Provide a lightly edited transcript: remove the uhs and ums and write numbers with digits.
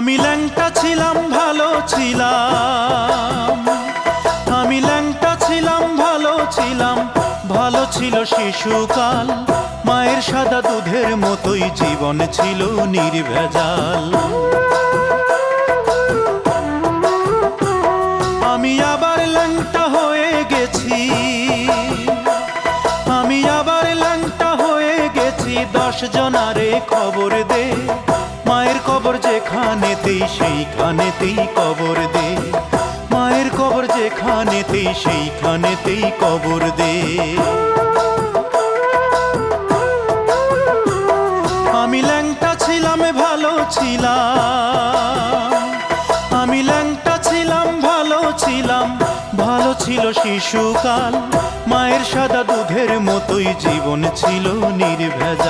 আমি ল্যাংটা ছিলাম ভালো ছিলাম, আমি ল্যাংটা ছিলাম ভালো ছিলাম, ভালো ছিল শিশুকাল। মায়ের সাদা দুধের মতোই জীবন ছিল নির্ভেজাল। আমি আবার ল্যাংটা হয়ে গেছি, আমি আবার ল্যাংটা হয়ে গেছি। 10 জনারে খবর দে, মায়ের কবর যেখানেতেই সেইখানেতেই কবর দে, মায়ের কবর যেখানেতেই সেইখানেতেই কবর দে। আমি ল্যাংটা ছিলাম ভালো ছিলাম, আমি ল্যাংটা ছিলাম ভালো ছিলাম, ভালো ছিল শিশুকাল। মায়ের সাদা দুধের মতোই জীবন ছিল নির্ভেজাল।